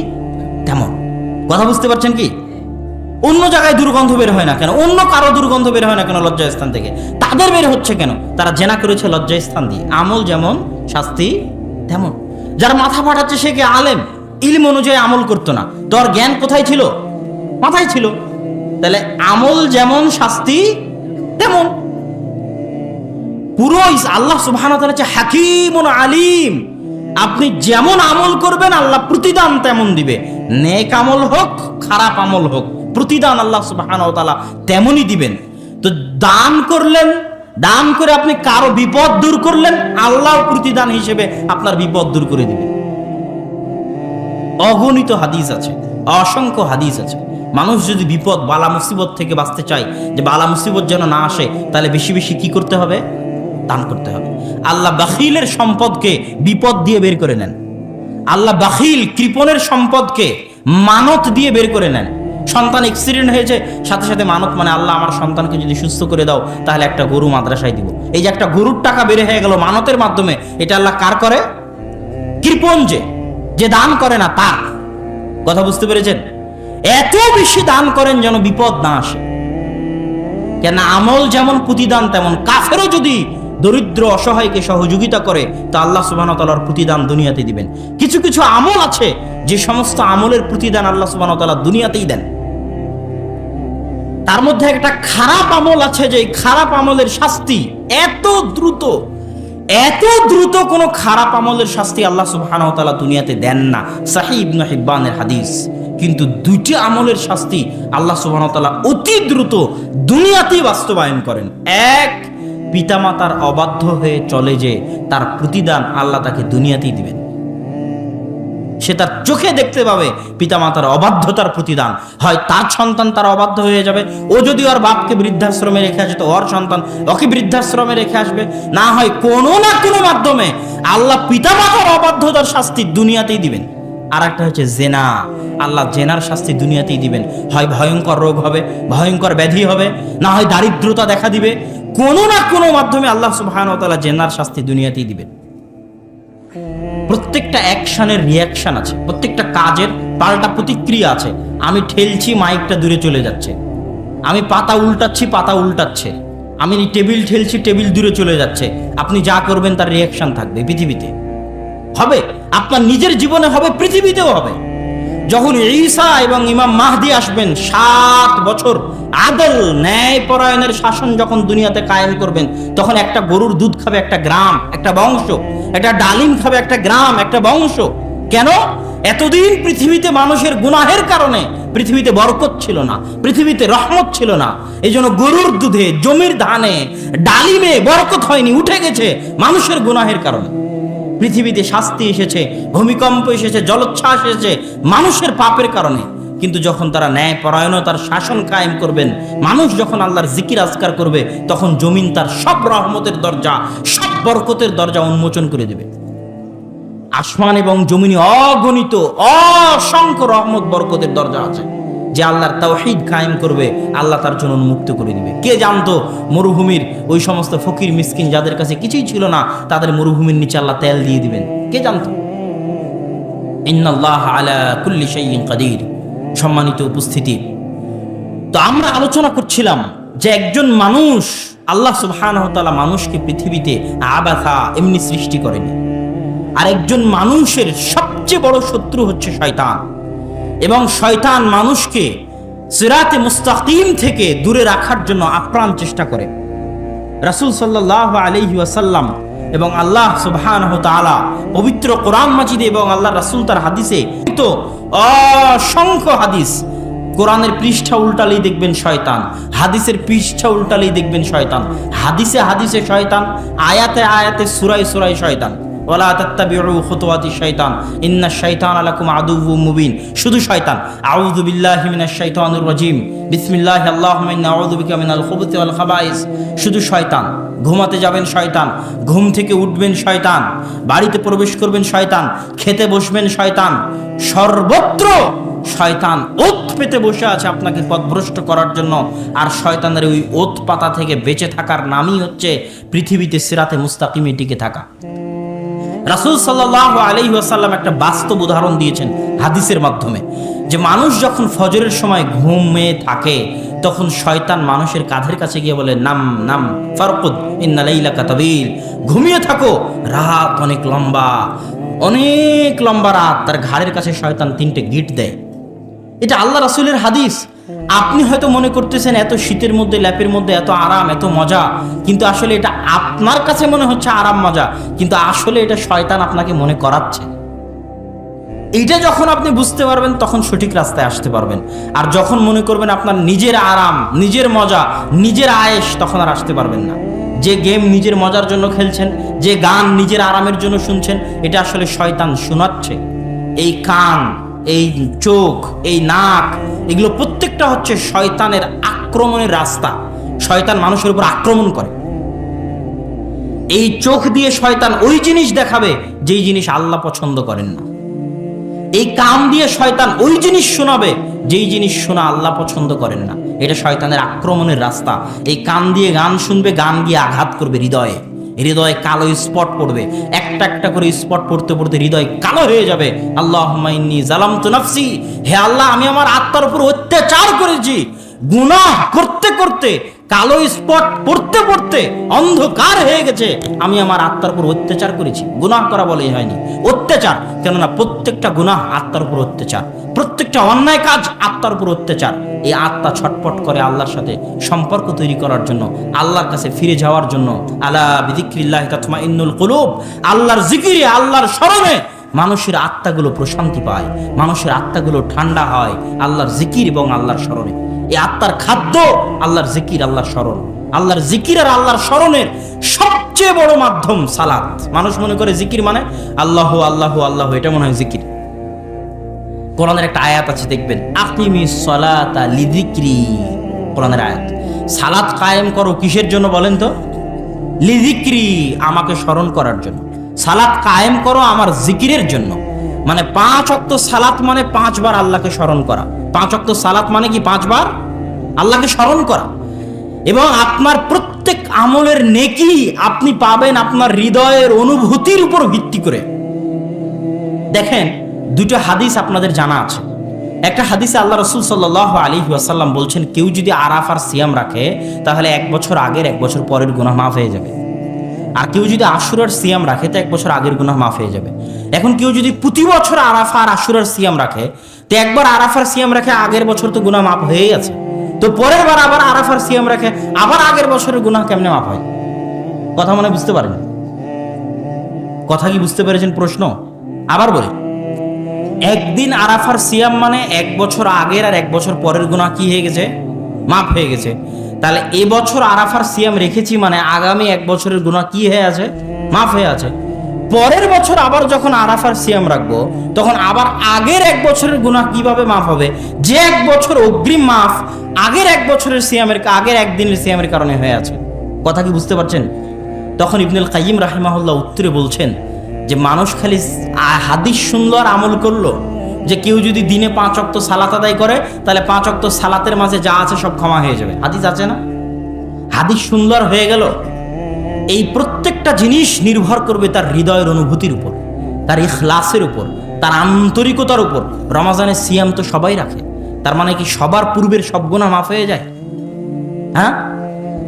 তেমন। কথা বুঝতে পারছেন কি? অন্য জায়গায় দুর্গন্ধ বের হয় না কেন, অন্য কারো দুর্গন্ধ বের হয় না কেন লজ্জাস্থান থেকে, তাদের বের হচ্ছে কেন? তারা জেনা করেছে লজ্জাস্থান দিয়ে। আমল যেমন শাস্তি তেমন। যারা মাথা ফাটাচ্ছে সে কি আলেম? ইলম অনুযায়ী আমল করতো না, তোর জ্ঞান কোথায় ছিল? মাথায় ছিল। তাহলে আমল যেমন শাস্তি তেমন। পুরো আল্লাহ সুবহানাহু ওয়া তাআলা হচ্ছে হাকীমুন আলীম। আপনি যেমন আমল করবেন আল্লাহ প্রতিদান তেমন দিবে। নেক আমল হোক খারাপ আমল হোক, প্রতিদান আল্লাহ সুবহানাহু ওয়া তাআলা তেমনই দিবেন। তো দান করলেন, দান করে আপনি কারো বিপদ দূর করলেন, আল্লাহ প্রতিদান হিসেবে আপনার বিপদ দূর করে দিবেন। অগণিত হাদিস আছে, অসংখ্য হাদিস আছে। মানুষ যদি বিপদ বালা মুসিবত থেকে বাঁচতে চায়, যে বালা মুসিবত যেন না আসে, তাহলে বেশি বেশি কি করতে হবে? দান করতে হবে। আল্লাহ বাখিলের সম্পদকে বিপদ দিয়ে বের করে নেন। আল্লাহ বাখিল কৃপণের সম্পদকে মানত দিয়ে বের করে নেন। সন্তান অ্যাক্সিডেন্ট হয়েছে, সাথে সাথে মানত, মানে আল্লাহ আমার সন্তানকে যদি সুস্থ করে দাও তাহলে একটা গরু মাদ্রাসায় দিব। এই যে একটা গরুর টাকা বেড়ে হয়ে গেল মানতের মাধ্যমে, এটা আল্লাহ কার করে? কৃপণ যে দান করে না তার। কথা বুঝতে পেরেছেন? এত বেশি দান করেন যেন বিপদ না আসে। কেন আমল যেমন প্রতিদান তেমন। কাফেরও যদি দরিদ্র অসহায়কে সহযোগিতা করে তো আল্লাহ সুবহানাহু ওয়া তাআলার প্রতিদান দুনিয়াতে দিবেন। কিছু কিছু আমল আছে যে সমস্ত আমলের প্রতিদান আল্লাহ সুবহানাহু ওয়া তাআলা দুনিয়াতেই দেন। তার মধ্যে একটা খারাপ আমল আছে, যে খারাপ আমলের শাস্তি এত দ্রুত কোনো খারাপ আমলের শাস্তি আল্লাহ সুবহানাহু ওয়া তাআলা দুনিয়াতে দেন না। সহিহ ইবনে হিব্বানের হাদিস। কিন্তু দুইটি আমলের শাস্তি আল্লাহ সুবহানাহু ওয়া তাআলা অতি দ্রুত দুনিয়াতেই বাস্তবায়ন করেন। এক, পিতামাতার অবাধ্য হয়ে চলে যে তার প্রতিদান আল্লাহ তাকে দুনিয়াতেই দিবেন। সে তার চোখে দেখতে পাবে পিতামাতার অবাধ্যতার প্রতিদান। হয় তার সন্তান তার অবাধ্য হয়ে যাবে, ও যদি ওর বাপকে বৃদ্ধাশ্রমে রেখে আসে তো ওর সন্তান ওকে বৃদ্ধাশ্রমে রেখে আসবে। না হয় কোনো না কোনো মাধ্যমে আল্লাহ পিতামাতার অবাধ্যতার শাস্তি দুনিয়াতেই দিবেন। আর একটা হচ্ছে জেনা, আল্লাহ জেনার শাস্তি দুনিয়াতেই দিবেন। হয় ভয়ঙ্কর রোগ হবে, ভয়ঙ্কর ব্যাধি হবে, না হয় দারিদ্রতা দেখা দিবে। কোনো না কোনো মাধ্যমে আল্লাহ সুবহানাহু ওয়া তাআলা জেনার শাস্তি দুনিয়াতেই দিবেন। প্রত্যেকটা অ্যাকশনের রিয়াকশন আছে, প্রত্যেকটা কাজের পাল্টা প্রতিক্রিয়া আছে। আমি ঠেলছি, মাইকটা দূরে চলে যাচ্ছে। আমি পাতা উল্টাচ্ছি, পাতা উল্টাচ্ছে। আমি টেবিল ঠেলছি, টেবিল দূরে চলে যাচ্ছে। আপনি যা করবেন তার রিয়াকশন থাকবে, পৃথিবীতে হবে, আপনার নিজের জীবনে হবে, পৃথিবীতেও হবে। যখন ঈসা এবং ইমাম মাহদি আসবেন, 7 বছর আদল ন্যায় পরায়ণের শাসন যখন দুনিয়াতে কায়েম করবেন, তখন একটা গরুর দুধ খাবে একটা গ্রাম, একটা বংশ, একটা ডালিম খাবে একটা গ্রাম, একটা বংশ। কেন? এতদিন পৃথিবীতে মানুষের গুনাহের কারণে পৃথিবীতে বরকত ছিল না, পৃথিবীতে রহমত ছিল না। এই জন্য গরুর দুধে, জমির ধানে, ডালিমে বরকত হয়নি, উঠে গেছে মানুষের গুনাহের কারণে। পৃথিবীতে শাস্তি এসেছে, ভূমিকম্প এসেছে, জলোচ্ছ্বাস এসেছে মানুষের পাপের কারণে। কিন্তু যখন তারা ন্যায় পরায়ণতার শাসন কায়েম করবেন, মানুষ যখন আল্লাহর জিকির আজকার করবে, তখন জমিন তার সব রহমতের দরজা, সব বরকতের দরজা উন্মোচন করে দেবে। আসমান এবং জমিনে অগণিত অসংখ্য রহমত বরকতের দরজা আছে, যে আল্লাহর তাওহীদ কায়েম করবে আল্লাহ তার জন্য উন্মুক্ত করে দিবে। কে জানতো মরুভূমির ওই সমস্ত ফকির মিসকিন যাদের কাছে কিছুই ছিল না, তাদের মরুভূমির নিচে আল্লাহ তেল দিয়ে দিবেন? কে জানতো? ইন্নাল্লাহ আলা কুল্লি শাইইন কাদির। সম্মানিত উপস্থিতি, তো আমরা আলোচনা করছিলাম যে একজন মানুষ, আল্লাহ সুবহানাহু ওয়া তাআলা মানুষকে পৃথিবীতে আবাথা এমনি সৃষ্টি করেনি। আর একজন মানুষের সবচেয়ে বড় শত্রু হচ্ছে শয়তান, এবং শয়তান মানুষকে সিরাতে মুস্তাকিম থেকে দূরে রাখার জন্য আপ্রাণ চেষ্টা করে। রাসূল সাল্লাল্লাহু আলাইহি ওয়াসাল্লাম এবং আল্লাহ সুবহানাহু ওয়া তাআলা পবিত্র কোরআন মাজিদে এবং আল্লাহ রাসূল তার হাদিসে তো অসংখ্য হাদিস কোরআনের পৃষ্ঠা উল্টালেই দেখবেন শয়তান, হাদিসের পৃষ্ঠা উল্টালেই দেখবেন শয়তান, হাদিসে হাদিসে শয়তান, আয়াতে আয়াতে সূরায় সূরায় শয়তান। ওয়ালা তাত্তাবিউ খুতুওয়াতিশ শাইতান ইন্নাশ শাইতানা লাকুম আদুউউম মুবিন। শুধু শয়তান। আউযু বিল্লাহি মিনাশ শাইতানির রাজিম, বিসমিল্লাহি আল্লাহুম্মা ইন্না আউযু বিকা মিনাল খুবুসি ওয়াল খাবাইস। শুধু শয়তান। ঘুমাতে যাবেন শয়তান, ঘুম থেকে উঠবেন শয়তান, বাড়িতে প্রবেশ করবেন শয়তান, খেতে বসবেন শয়তান, সর্বত্র শয়তান ওত পেতে বসে আছে আপনাকে পথভ্রষ্ট করার জন্য। আর শয়তানের ওই ওত পাতা থেকে বেঁচে থাকার নামই হচ্ছে পৃথিবীতে সিরাতে মুস্তাকিমে টিকে থাকা। রাসূল সাল্লাল্লাহু আলাইহি ওয়াসাল্লাম একটা বাস্তব উদাহরণ দিয়েছেন হাদিসের মাধ্যমে, যে মানুষ যখন ফজরের সময় ঘুমিয়ে থাকে তখন শয়তান মানুষের কাঁধের কাছে গিয়ে বলে, নাম নাম ফারকুদ ইন্না লাইলাকা তাবিল, ঘুমিয়ে থাকো, রাত অনেক লম্বা, অনেক লম্বা রাত। তার ঘাড়ের কাছে শয়তান 3টে গিট দেয়। এটা আল্লাহ রাসূলের হাদিস। আপনি হয়তো মনে করতেছেন এত শীতের মধ্যে, ল্যাপের মধ্যে এত আরাম, এত মজা, কিন্তু আসলে এটা আপনার কাছে মনে হচ্ছে আরাম মজা, কিন্তু আসলে এটা শয়তান আপনাকে মনে করাচ্ছে। এইটা যখন আপনি বুঝতে পারবেন তখন সঠিক রাস্তায় আসতে পারবেন। আর যখন মনে করবেন আপনার নিজের আরাম, নিজের মজা, নিজের আয়েশ, তখন আর আসতে পারবেন না। যে গেম নিজের মজার জন্য খেলছেন, যে গান নিজের আরামের জন্য শুনছেন, এটা আসলে শয়তান শোনাচ্ছে। এই কান, এই চোখ, এই নাক, এগুলো প্রত্যেকটা হচ্ছে শয়তানের আক্রমণের রাস্তা। শয়তান মানুষের উপর আক্রমণ করে। এই চোখ দিয়ে শয়তান ওই জিনিস দেখাবে যেই জিনিস আল্লাহ পছন্দ করেন না। এই কান দিয়ে শয়তান ওই জিনিস শোনাবে যেই জিনিস শোনা আল্লাহ পছন্দ করেন না। এটা শয়তানের আক্রমণের রাস্তা। এই কান দিয়ে গান শুনবে, গান গিয়ে আঘাত করবে হৃদয়ে, হৃদয়ে কালো স্পট পড়বে, একটা একটা করে স্পট পড়তে পড়তে হৃদয় কালো হয়ে যাবে। আল্লাহুম্মা ইন্নী যালামতু নাফসি, হে আল্লাহ আমি আমার আত্মার উপর অত্যাচার করেছি। গুনাহ করতে করতে, কালো স্পট পড়তে পড়তে অন্ধকার হয়ে গেছে, আমি আমার আত্মার উপর অত্যাচার করেছি। গুনাহ করা বলেই হয়নি, অত্যাচার। কেননা প্রত্যেকটা গুনাহ আত্মার উপর অত্যাচার, প্রত্যেকটা অন্যায় কাজ আত্মার উপর অত্যাচার। এই আত্মা ছটপট করে আল্লাহর সাথে সম্পর্ক তৈরি করার জন্য, আল্লাহর কাছে ফিরে যাওয়ার জন্য। আলা বিযিকরিল্লাহি তাতমাইন্নুল কুলুব, আল্লাহর জিকিরে, আল্লাহর স্মরণে মানুষের আত্মাগুলো প্রশান্তি পায়, মানুষের আত্মাগুলো ঠান্ডা হয় আল্লাহর জিকির এবং আল্লাহর স্মরণে। এই আত্মার খাদ্য আল্লাহর জিকির, আল্লাহর স্মরণ। আল্লাহর জিকির আর আল্লাহর স্মরণের সবচেয়ে বড় মাধ্যম সালাত। মানুষ মনে করে জিকির মানে আল্লাহ আল্লাহ আল্লাহ, এটা মনে হয় জিকির। কোরআনের একটা আয়াত আছে, দেখবেন, আকিমিস সালাতা লিযিকরি, কোরআনের আয়াত। সালাত কায়েম করো কিসের জন্য বলেন তো? লিযিকরি, আমাকে স্মরণ করার জন্য। সালাত কায়েম করো আমার জিকিরের জন্য। মানে 5 ওয়াক্ত সালাত মানে 5 বার আল্লাহকে স্মরণ করা। 5 ওয়াক্ত সালাত মানে কি? 5 বার আল্লাহকে স্মরণ করা। এবং আপনার প্রত্যেক আমলের নেকি আপনি পাবেন আপনার হৃদয়ের অনুভূতির উপর ভিত্তি করে। দেখেন, 2টা হাদিস আপনাদের জানা আছে। একটা হাদিসে আল্লাহ রাসূল সাল্লাল্লাহু আলাইহি ওয়াসাল্লাম বলছেন, কেউ যদি আরাফার সিয়াম রাখে তাহলে 1 বছর আগের 1 বছর পরের গুনাহ মাফ হয়ে যাবে। আর কেউ যদি আশুরার সিয়াম রাখে তো 1 বছর আগের গুনাহ মাফ হয়ে যাবে। এখন কেউ যদি প্রতি বছর আরাফা আর আশুরার সিয়াম রাখে, তো একবার আরাফার সিয়াম রাখে, আগের বছর তো গুনাহ মাফ হয়েই আছে, তো পরের বার আবার আরাফার সিয়াম রাখে, আবার আগের বছরের গুনাহ কেমনে মাফ হয়? কথা মনে বুঝতে পারেন? কথা কি বুঝতে পেরেছেন প্রশ্ন? আবার বলি, একদিন আরাফার সিয়াম মানে 1 বছর আগের আর 1 বছর পরের গুনাহ কি হয়ে গেছে? মাফ হয়ে গেছে। তাহলে এবছর আরাফার সিয়াম রেখেছি মানে আগামী 1 বছরের গুনাহ কি হয়ে আছে? মাফ হয়ে আছে। পরের বছর আবার যখন আরাফার সিয়াম রাখবো তখন আবার আগের 1 বছরের গুনাহ কিভাবে মাফ হবে? যে 1 বছর অগ্রিম মাফ আগের 1 বছরের সিয়ামের, আগের একদিনের সিয়ামের কারণে হয়ে আছে। কথা কি বুঝতে পারছেন? তখন ইবনুল কাইয়িম রাহিমাহুল্লাহ উত্তরে বলছেন যে মানুষ খালি হাদিস শুনলো আর আমল করলো, যে কেউ যদি দিনে 5 ওয়াক্ত সালাত আদায় করে তাহলে 5 ওয়াক্ত সালাতের মাঝে যা আছে সব ক্ষমা হয়ে যাবে। হাদিস আছে না? হাদিস সুন্দর হয়ে গেল। এই প্রত্যেকটা জিনিস নির্ভর করবে তার হৃদয়ের অনুভূতির উপর, তার ইখলাসের উপর, তার আন্তরিকতার উপর। রমজানের সিয়াম তো সবাই রাখে, তার মানে কি সবার পূর্বের সব গুনাহ মাফ হয়ে যায়? হ্যাঁ,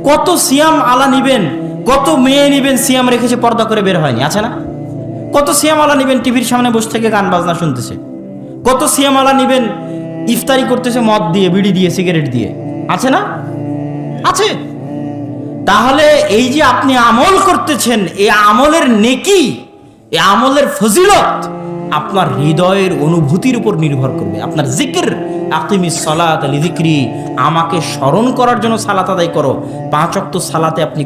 কত সিয়াম আলা নিবেন, কত মেয়ে নিবেন সিয়াম রেখেছে পর্দা করে বের হয়নি, আছে না? কত সিয়াম আলা নিবেন টিভির সামনে বসে থেকে গান বাজনা শুনতেছে, কত সিয়াম আলা নিবেন ইফতারি করতেছে মদ দিয়ে, বিড়ি দিয়ে, সিগারেট দিয়ে, আছে না? আছে। তাহলে এই যে আপনি আমল করতেছেন, এই আমলের নেকি, এই আমলের ফজিলত আপনার হৃদয়ের অনুভূতির উপর নির্ভর করবে। আপনার জিকির আকিমিস সালাতা লিযিকরি, আমাকে স্মরণ করার জন্য সালাত আদায় করো। 5 ওয়াক্ত সালাতে আপনি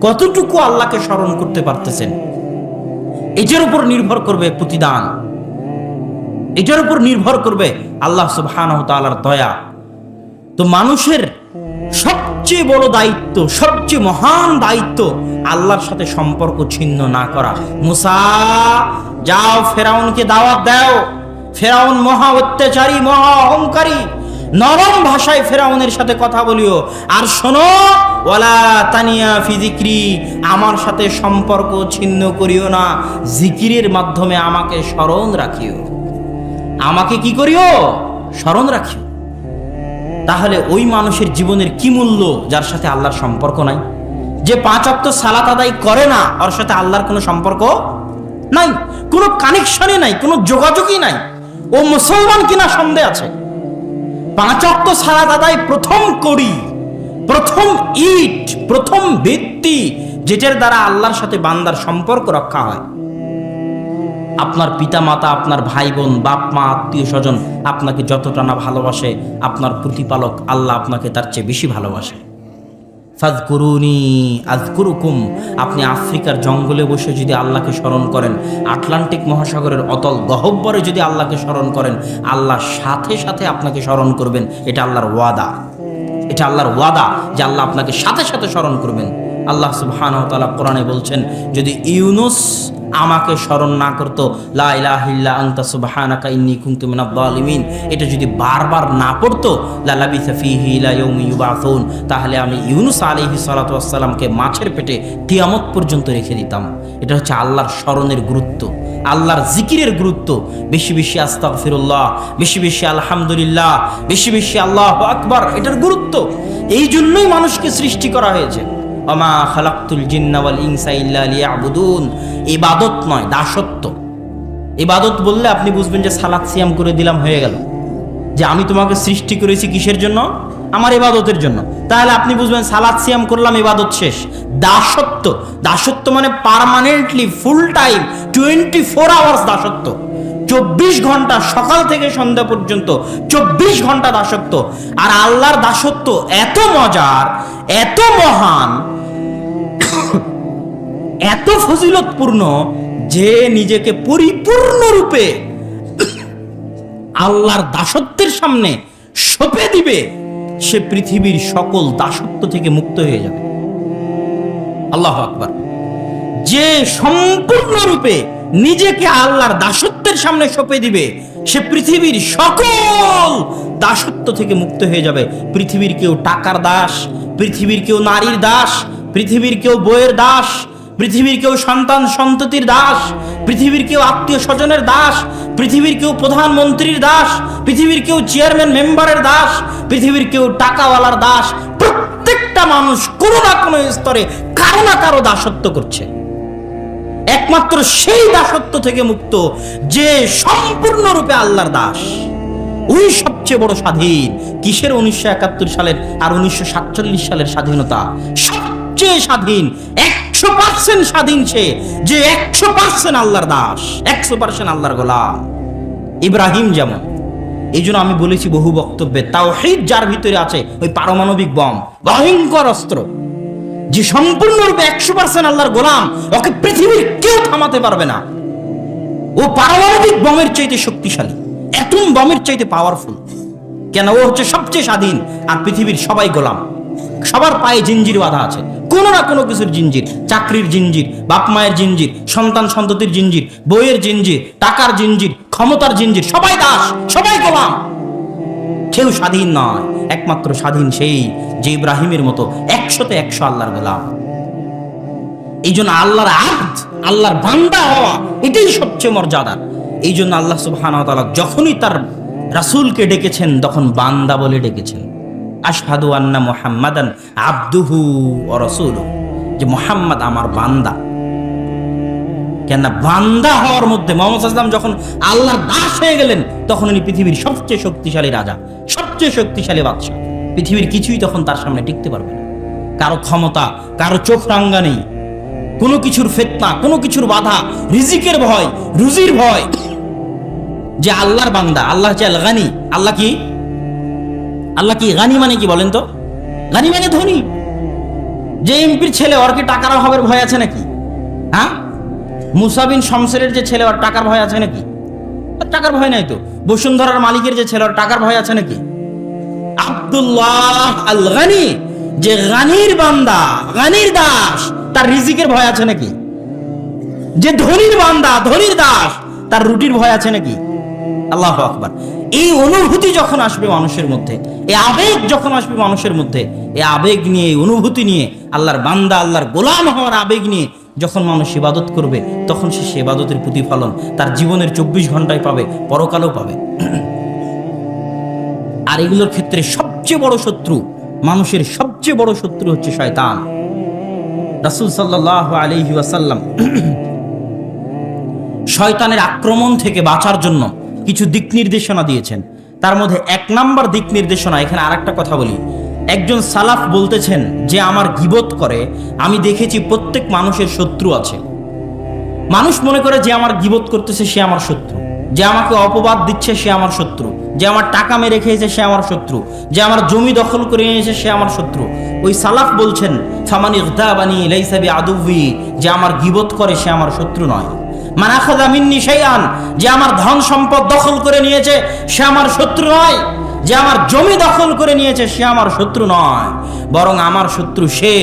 কতটুকু আল্লাহকে স্মরণ করতে পারতেছেন, এটার উপর নির্ভর করবে প্রতিদান, এটার উপর নির্ভর করবে আল্লাহ সুবহানাহু ওয়া তাআলার দয়া। তো মানুষের সবচেয়ে বড় দায়িত্ব, সবচেয়ে মহান দায়িত্ব আল্লাহর সাথে সম্পর্ক ছিন্ন না করা। মুসা, যাও ফেরাউনকে দাওয়াত দাও। ফেরাউন মহা অত্যাচারী, মহা অহংকারী, নরম ভাষায় ফেরাউনের সাথে কথা বলিও। আর শোনো, ওয়ালা তানিয়া ফি যিকরি, আমার সাথে সম্পর্ক ছিন্ন করিও না, জিকিরের মাধ্যমে আমাকে স্মরণ রাখিও। আমাকে কি করিও? স্মরণ রাখিও। তাহলে ওই মানুষের জীবনের কি মূল্য যার সাথে আল্লাহর সম্পর্ক নাই? যে 5 ওয়াক্ত সালাত আদায় করে না, ওর সাথে আল্লাহর কোনো সম্পর্ক নাই, কোনো কানেকশনই নাই, কোনো যোগাযোগই নাই। ও মুসলমান কিনা সন্দেহ আছে। 5 ওয়াক্ত সালাত আদায় প্রথম করি, প্রথম ইট, প্রথম ভিত্তি, যেটার দ্বারা আল্লাহর সাথে বান্দার সম্পর্ক রক্ষা হয়। আপনার পিতা মাতা, আপনার ভাই বোন, বাপ মা, আত্মীয় স্বজন আপনাকে যতটা না ভালোবাসে, আপনার প্রতিপালক আল্লাহ আপনাকে তার চেয়ে বেশি ভালোবাসে। ফাযকুরুনি আযকুরুকুম, আপনি আফ্রিকার জঙ্গলে বসে যদি আল্লাহকে স্মরণ করেন, আটলান্টিক মহাসাগরের অতল গহ্বরে যদি আল্লাহকে স্মরণ করেন, আল্লাহ সাথে সাথে আপনাকে স্মরণ করবেন। এটা আল্লাহর ওয়াদা, এটা আল্লাহর ওয়াদা যে আল্লাহ আপনাকে সাথে সাথে স্মরণ করবেন। আল্লাহ সুবহানাহু ওয়া তাআলা কোরআনে বলছেন, যদি ইউনুস আমাকে স্মরণ না করতো, লা ইলাহা ইল্লা আনতা সুবহানাকা ইন্নী কুনতু মিনাজ জালিমিন, এটা যদি বারবার না পড়তো, লা লাবিসা ফীহি ইলা ইয়াউমি ইউবাসুন, তাহলে আমি ইউনুস আলাইহিস সালাতু ওয়াস সালামকে মাছের পেটে কিয়ামত পর্যন্ত রেখে দিতাম। এটা হচ্ছে আল্লাহর স্মরণের গুরুত্ব, আল্লাহর জিকিরের গুরুত্ব। বেশি বেশি আস্তাগফিরুল্লাহ, বেশি বেশি আলহামদুলিল্লাহ, বেশি বেশি আল্লাহু আকবার, এটার গুরুত্ব। এই জন্যই মানুষকে সৃষ্টি করা হয়েছে। ওমা খালাকতুল জিন্না ওয়াল ইনসা ইল্লা লিয়াবুদুন, ইবাদত নয়, দাসত্ব। ইবাদত বললে আপনি বুঝবেন যে সালাত সিয়াম করে দিলাম হয়ে গেল, যে আমি তোমাকে সৃষ্টি করেছি কিসের জন্য? আমার ইবাদতের জন্য। তাহলে আপনি বুঝবেন সালাত সিয়াম করলাম, ইবাদত শেষ। দাসত্ব, দাসত্ব মানে পার্মানেন্টলি ফুল টাইম 24 আওয়ার্স দাসত্ব। 24 ঘন্টা, সকাল থেকে সন্ধ্যা পর্যন্ত 24 ঘন্টা দাসত্ব। আর আল্লাহর দাসত্ব এত মজার, এত মহান, এত ফজিলতপূর্ণ যে নিজেকে পরিপূর্ণরূপে আল্লাহর দাসত্বের সামনে সঁপে দিবে, সে পৃথিবীর সকল দাসত্ব থেকে মুক্ত হয়ে যাবে। আল্লাহু আকবার। যে সম্পূর্ণরূপে নিজেকে আল্লাহর দাসত্বের সামনে সঁপে দিবে, সে পৃথিবীর সকল দাসত্ব থেকে মুক্ত হয়ে যাবে। পৃথিবীর কেউ টাকার দাস, পৃথিবীর কেউ নারীর দাস, পৃথিবীর কেউ বইয়ের দাস, পৃথিবীর কেউ সন্তান সন্ততির দাস, পৃথিবীর কেউ আত্মীয় স্বজনের দাস, পৃথিবীর কেউ প্রধানমন্ত্রীর দাস, পৃথিবীর কেউ চেয়ারম্যান মেম্বারের দাস, পৃথিবীর কেউ টাকাওয়ালার দাস। প্রত্যেকটা মানুষ কোনো না কোনো স্তরে কারো না কারো দাসত্ব করছে। একমাত্র সেই দাসত্ব থেকে মুক্ত যে সম্পূর্ণরূপে আল্লাহর দাস, ওই সবচেয়ে বড় স্বাধীন। কিসের 1971 সালের আর 1947 সালের স্বাধীনতা? সবচেয়ে স্বাধীন, 100% স্বাধীন সে যে 100% আল্লাহর দাস, 100% আল্লাহর গোলাম। ইব্রাহিম যেমন। এই জন্য আমি বলেছি বহু বক্তব্যে, তাওহীদ যার ভিতরে আছে, ওই পারমাণবিক বম, ভয়ঙ্কর অস্ত্র, যে সম্পূর্ণরূপে 100% আল্লাহর গোলাম, ওকে পৃথিবীর কেউ থামাতে পারবে না। ও পারমাণবিক বমের চাইতে শক্তিশালী, অ্যাটম বমের চাইতে পাওয়ারফুল। কেন? ও হচ্ছে সবচেয়ে স্বাধীন, আর পৃথিবীর সবাই গোলাম। সবার পায়ে জিঞ্জির বাঁধা আছে, কোনো না কোনো কিছুর জিঞ্জির, চাকরির জিঞ্জির, বাপ মায়ের জিঞ্জির, সন্তান সন্ততির জিঞ্জির, বইয়ের জিঞ্জির, টাকার জিঞ্জির, ক্ষমতার জিঞ্জির। সবাই দাস, সবাই গোলাম, কেউ স্বাধীন নয়। একমাত্র স্বাধীন সেই যে ইব্রাহিমের মতো 100তে 100 আল্লাহর গোলাম। এই জন্য আল্লাহর আব্দ, আল্লাহর বান্দা হওয়া, এটাই সবচেয়ে মর্যাদার। এই জন্য আল্লাহ সুবহানাহু ওয়া তাআলা যখনই তার রাসূলকে ডেকেছেন, তখন বান্দা বলে ডেকেছেন। আশহাদু আন্না মুহাম্মাদান আবদুহু ওয়া রাসূলুহু, যে মুহাম্মদ আমার বান্দা। কেন? বান্দা হওয়ার মধ্যে মুহাম্মদ সাল্লাল্লাহু আলাইহি ওয়াসাল্লাম যখন আল্লাহর দাস হয়ে গেলেন, তখন উনি পৃথিবীর সবচেয়ে শক্তিশালী রাজা, সবচেয়ে শক্তিশালী বাদশা। পৃথিবীর কিছুই তখন তার সামনে টিকতে পারবে না। কারো ক্ষমতা, কারো চোখ রাঙ্গা নেই, কোনো কিছুর ফিতনা, কোনো কিছুর বাধা, রিজিকের ভয়, রুজির ভয়, যে আল্লাহর বান্দা, আল্লাহ হচ্ছে আল গানি। আল্লাহ কি? আল্লাহ কি গানি মানে কি বলেন তো? গানি মানে ধনী। যে এমপির ছেলে, ওর কি টাকার অভাবের ভয় আছে নাকি? হ্যাঁ, মুসা বিন শমসেরের যে ছেলে, ওর টাকার ভয় আছে নাকি? টাকার ভয় নাই তো। বসুন্ধরার মালিকের যে ছেলে, ওর টাকার ভয় আছে নাকি? আব্দুল্লাহ আল গানি, যে গানির বান্দা, গানির দাস, তার রিজিকের ভয় আছে নাকি? যে ধনীর বান্দা, ধনীর দাস, তার রুটির ভয় আছে নাকি? আল্লাহু আকবার। এই অনুভূতি যখন আসবে মানুষের মধ্যে, এই আবেগ যখন আসবে মানুষের মধ্যে, এই আবেগ নিয়ে, এই অনুভূতি নিয়ে, আল্লাহর বান্দা, আল্লাহর গোলাম হওয়ার আবেগ নিয়ে যখন মানুষ ইবাদত করবে, তখন সে ইবাদতের প্রতিফলন তার জীবনের 24 ঘন্টায় পাবে, পরকালেও পাবে। আর এগুলোর ক্ষেত্রে সবচেয়ে বড় শত্রু, মানুষের সবচেয়ে বড় শত্রু হচ্ছে শয়তান। রাসূল সাল্লাল্লাহু আলাইহি ওয়াসাল্লাম শয়তানের আক্রমণ থেকে বাঁচার জন্য কিছু দিক নির্দেশনা দিয়েছেন। তার মধ্যে 1 নম্বর দিক নির্দেশনা, এখানে আরেকটা কথা বলি। একজন সালাফ বলতেছেন যে আমার গীবত করে, আমি দেখেছি প্রত্যেক মানুষের শত্রু আছে। মানুষ মনে করে যে আমার গীবত করতেছে সে আমার শত্রু, যে আমাকে অপবাদ দিচ্ছে সে আমার শত্রু, যে আমার টাকা মেরে খেয়েছে সে আমার শত্রু, যে আমার জমি দখল করে নিয়েছে সে আমার শত্রু। ওই সালাফ বলছেন ফামান ইগতাবানি লাইসা বিআদুবি, যে আমার গীবত করে সে আমার শত্রু নয়। মান আখাযা মিন্নি শাইআন, যে আমার ধন সম্পদ দখল করে নিয়েছে সে আমার শত্রু নয়, যে আমার জমি দখল করে নিয়েছে সে আমার শত্রু নয়, বরং আমার শত্রু সে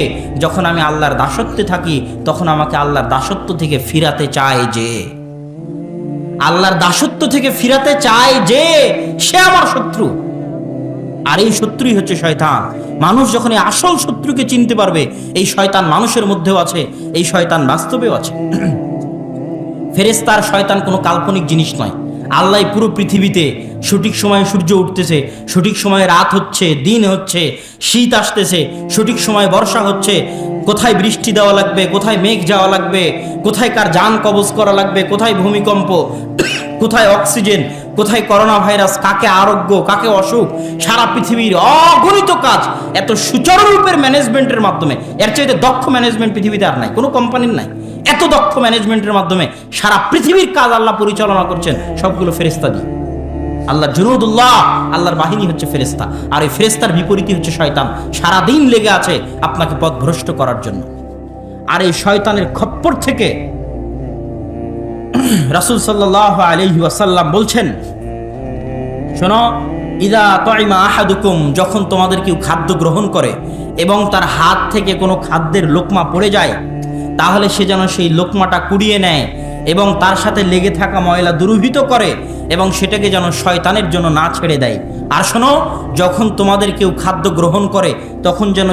যখন আমি আল্লাহর দাসত্বে থাকি, তখন আমাকে আল্লাহর দাসত্ব থেকে ফিরাতে চায়, যে আল্লাহর দাসত্ব থেকে ফিরাতে চায় যে সে আমার শত্রু। আর এই শত্রুই হচ্ছে শয়তান। মানুষ যখন এই আসল শত্রুকে চিনতে পারবে, এই শয়তান মানুষের মধ্যেও আছে, এই শয়তান বাস্তবেও আছে। ফেরেশতা আর শয়তান কোনো কাল্পনিক জিনিস নয়। আল্লাহ পুরো পৃথিবীতে সঠিক সময়ে সূর্য উঠতেছে, সঠিক সময়ে রাত হচ্ছে, দিন হচ্ছে, শীত আসতেছে, সঠিক সময়ে বর্ষা হচ্ছে, কোথায় বৃষ্টি দেওয়া লাগবে, কোথায় মেঘ যাওয়া লাগবে, কোথায় কার জান কবজ করা লাগবে, কোথায় ভূমিকম্প, কোথায় অক্সিজেন, কোথায় করোনা ভাইরাস, কাকে আরোগ্য, কাকে অসুখ, সারা পৃথিবীর অগণিত কাজ এত সুচারুরূপের ম্যানেজমেন্টের মাধ্যমে, এর চাইতে দক্ষ ম্যানেজমেন্ট পৃথিবীতে আর নাই, কোনো কোম্পানির নাই। এত দক্ষ ম্যানেজমেন্টের মাধ্যমে সারা পৃথিবীর কাজ আল্লাহ পরিচালনা করছেন, সবগুলো ফেরেশতা দিয়ে। আল্লাহর জুনুদুল্লাহ, আল্লাহর বাহিনী হচ্ছে ফেরেশতা। আর এই ফেরেশতার বিপরীতই হচ্ছে শয়তান, সারাদিন লেগে আছে আপনাকে পথভ্রষ্ট করার জন্য। আর এই শয়তানের খপ্পর থেকে রাসূল সাল্লাল্লাহু আলাইহি ওয়াসাল্লাম বলছেন, শোনো, ইদা তাইমা আহাদুকুম, যখন তোমাদের কেউ খাদ্য গ্রহণ করে এবং তার হাত থেকে কোনো খাদ্যের লোকমা পড়ে যায়, তাহলে সে যেন সেই লোকমাটা কুড়িয়ে নেয় এবং তার সাথে লেগে থাকা ময়লা দূরীভূত করে এবং সেটাকে যেন শয়তানের জন্য না ছেড়ে দেয়। আর শোনো, যখন তোমাদের কেউ খাদ্য গ্রহণ করে তখন যেন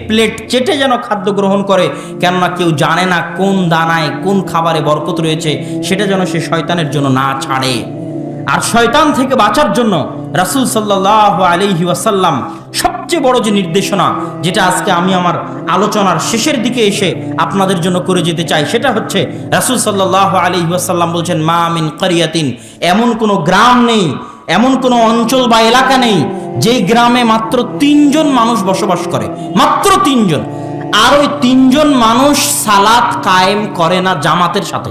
প্লেট চেটে যেন খাদ্য গ্রহণ করে, কেননা কেউ জানে না কোন দানায় কোন খাবারে বরকত রয়েছে, সেটা যেন সে শয়তানের জন্য না ছাড়ে। আর শয়তান থেকে বাঁচার জন্য রাসূল সাল্লাল্লাহু আলাইহি ওয়াসাল্লাম সবচেয়ে বড় যে নির্দেশনা, যেটা আজকে আমি আমার আলোচনার শেষের দিকে এসে আপনাদের জন্য করে যেতে চাই, সেটা হচ্ছে রাসূল সাল্লাল্লাহু আলাইহি ওয়াসাল্লাম বলছেন, মা মিন ক্বরিয়াতিন, এমন কোনো গ্রাম নেই, এমন কোনো অঞ্চল বা এলাকা নেই যেই গ্রামে মাত্র 3 জন মানুষ বসবাস করে, মাত্র 3 জন। আর ওই 3 জন মানুষ সালাত কায়েম করে না জামাতের সাথে।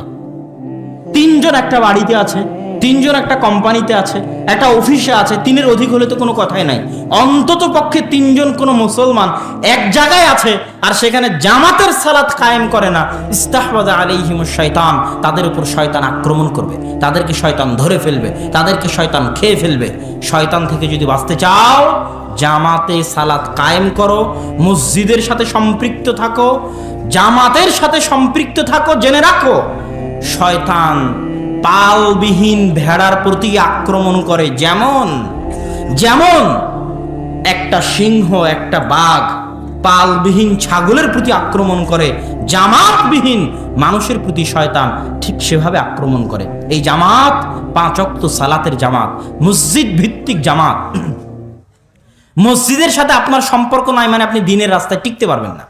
3 জন একটা বাড়িতে আছে, 3 জন একটা কোম্পানিতে আছে, একটা অফিসে আছে, 3-এর অধিক হলে তো কোনো কথাই নাই। অন্তত পক্ষে 3 জন কোনো মুসলমান এক জায়গায় আছে আর সেখানে জামাতের সালাত কায়েম করে না, ইস্তাহওয়াযা আলাইহিমুশ শাইতান, তাদের উপর শয়তান আক্রমণ করবে, তাদেরকে শয়তান ধরে ফেলবে, তাদেরকে শয়তান খেয়ে ফেলবে। শয়তান থেকে যদি বাঁচতে চাও, জামাতে সালাত কায়েম করো, মসজিদের সাথে সম্পৃক্ত থাকো, জামাতের সাথে সম্পৃক্ত থাকো। জেনে রাখো, শয়তান পালবিহীন ভেড়ার প্রতি আক্রমণ করে, যেমন একটা সিংহ, একটা বাঘ পালবিহীন ছাগলের প্রতি আক্রমণ করে, জামাতবিহীন মানুষের প্রতি শয়তান ঠিক সেভাবে আক্রমণ করে। এই জামাত 5 ওয়াক্ত সালাতের জামাত, মসজিদ ভিত্তিক জামাত। মসজিদের সাথে আপনার সম্পর্ক নাই মানে আপনি দিনের রাস্তায় টিকতে পারবেন না।